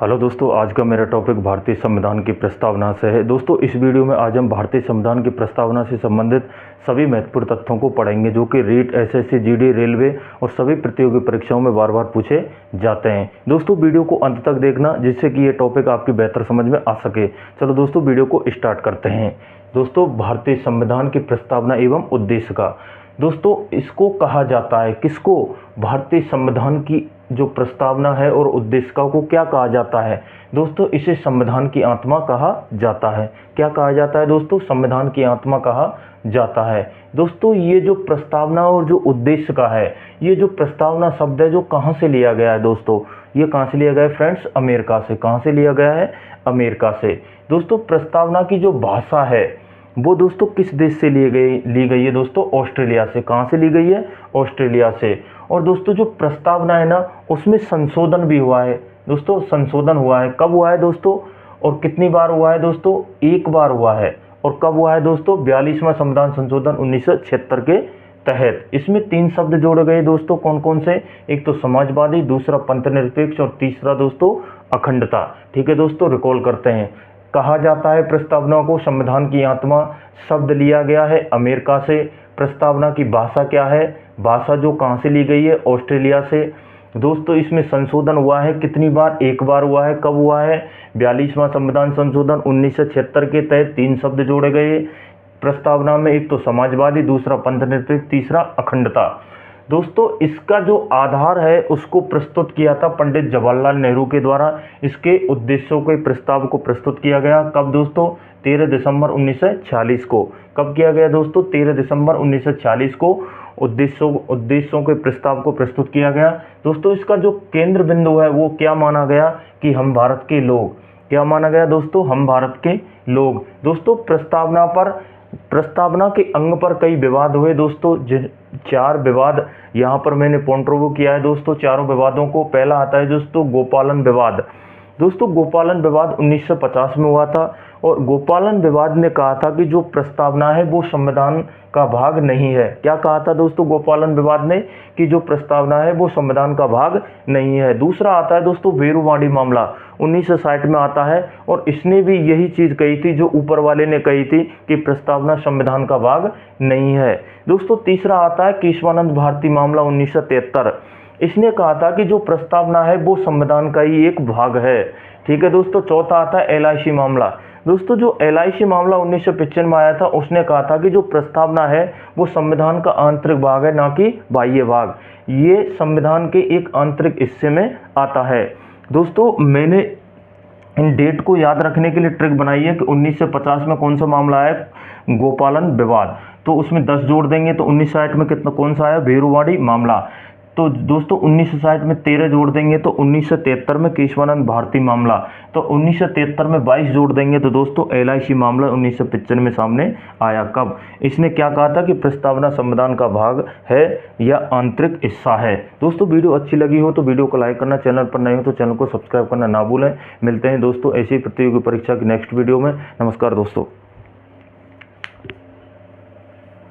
Hello दोस्तों, आज का मेरा टॉपिक भारतीय संविधान की प्रस्तावना से है। दोस्तों, इस वीडियो में आज हम भारतीय संविधान की प्रस्तावना से संबंधित सभी महत्वपूर्ण तथ्यों को पढ़ेंगे जो कि रीट, एसएससी, जीडी, रेलवे और सभी प्रतियोगी परीक्षाओं में बार बार पूछे जाते हैं। दोस्तों, वीडियो को अंत तक देखना जिससे कि ये टॉपिक आपकी बेहतर समझ में आ सके। चलो दोस्तों, वीडियो को स्टार्ट करते हैं। दोस्तों, भारतीय संविधान की प्रस्तावना एवं उद्देश्य का दोस्तों इसको कहा जाता है, किसको? भारतीय संविधान की जो प्रस्तावना है और उद्देश्य का को क्या कहा जाता है? दोस्तों, इसे संविधान की आत्मा कहा जाता है। क्या कहा जाता है दोस्तों? संविधान की आत्मा कहा जाता है। दोस्तों, ये जो प्रस्तावना और जो उद्देश्य का है, ये जो प्रस्तावना शब्द है जो कहाँ से लिया गया है दोस्तों? ये कहाँ से लिया गया है फ्रेंड्स? अमेरिका से। कहाँ से लिया गया है? अमेरिका से। दोस्तों, प्रस्तावना की जो भाषा है वो दोस्तों किस देश से ली गई है दोस्तों? ऑस्ट्रेलिया से। कहाँ से ली गई है? ऑस्ट्रेलिया से। और दोस्तों, जो प्रस्तावना है ना उसमें संशोधन भी हुआ है दोस्तों। संशोधन हुआ है, कब हुआ है दोस्तों और कितनी बार हुआ है दोस्तों? एक बार हुआ है। और कब हुआ है दोस्तों? 42वां संविधान संशोधन 1976 के तहत। इसमें 3 शब्द जोड़े गए दोस्तों। कौन कौन से? एक तो समाजवादी, दूसरा पंथनिरपेक्ष और तीसरा दोस्तों अखंडता। ठीक है दोस्तों, रिकॉल करते हैं। कहा जाता है प्रस्तावना को संविधान की आत्मा। शब्द लिया गया है अमेरिका से। प्रस्तावना की भाषा क्या है? भाषा जो कहाँ से ली गई है? ऑस्ट्रेलिया से। दोस्तों, इसमें संशोधन हुआ है कितनी बार? एक बार हुआ है। कब हुआ है? 42वां संविधान संशोधन 1976 के तहत 3 शब्द जोड़े गए प्रस्तावना में। एक तो समाजवादी, दूसरा पंथनिरपेक्ष, तीसरा अखंडता। दोस्तों, इसका जो आधार है उसको प्रस्तुत किया था पंडित जवाहरलाल नेहरू के द्वारा। इसके उद्देश्यों के प्रस्ताव को प्रस्तुत किया गया कब दोस्तों? 13 दिसंबर 1946 को। कब किया गया दोस्तों? 13 दिसंबर 1946 को उद्देश्यों के प्रस्ताव को प्रस्तुत किया गया। दोस्तों, इसका जो केंद्र बिंदु है वो क्या माना गया कि हम भारत के लोग। क्या माना गया दोस्तों? हम भारत के लोग। दोस्तों, प्रस्तावना के अंग पर कई विवाद हुए दोस्तों। 4 विवाद यहाँ पर मैंने पॉइंट आउट किया है दोस्तों, चारों विवादों को। पहला आता है दोस्तों गोपालन विवाद। दोस्तों, गोपालन विवाद 1950 में हुआ था और गोपालन विवाद ने कहा था कि जो प्रस्तावना है वो संविधान का भाग नहीं है। क्या कहा था दोस्तों गोपालन विवाद ने? कि जो प्रस्तावना है वो संविधान का भाग नहीं है। दूसरा आता है दोस्तों वेरुवाड़ी मामला, 1960 में आता है और इसने भी यही चीज़ कही थी जो ऊपर वाले ने कही थी कि प्रस्तावना संविधान का भाग नहीं है। दोस्तों, तीसरा आता है केशवानंद भारती मामला 1973। इसने कहा था कि जो प्रस्तावना है वो संविधान का ही एक भाग है। ठीक है दोस्तों। चौथा आता है LIC मामला। दोस्तों, जो LIC मामला 1995 में आया था उसने कहा था कि जो प्रस्तावना है वो संविधान का आंतरिक भाग है, ना कि बाह्य भाग। ये संविधान के एक आंतरिक हिस्से में आता है। दोस्तों, मैंने इन डेट को याद रखने के लिए ट्रिक बनाई है कि 1950 में कौन सा मामला है? गोपालन विवाद। तो उसमें 10 जोड़ देंगे तो 1960 में कितना कौन सा आया? वेरुवाड़ी मामला। तो दोस्तों 1960 में 13 जोड़ देंगे तो 1973 में केशवानंद भारती मामला। तो 1973 में 22 जोड़ देंगे तो दोस्तों LIC मामला 1995 में सामने आया। कब? इसने क्या कहा था कि प्रस्तावना संविधान का भाग है या आंतरिक हिस्सा है। दोस्तों, वीडियो अच्छी लगी हो तो वीडियो को लाइक करना, चैनल पर नए हो तो चैनल को सब्सक्राइब करना ना भूलें। मिलते हैं दोस्तों ऐसी प्रतियोगी परीक्षा की नेक्स्ट वीडियो में। नमस्कार दोस्तों।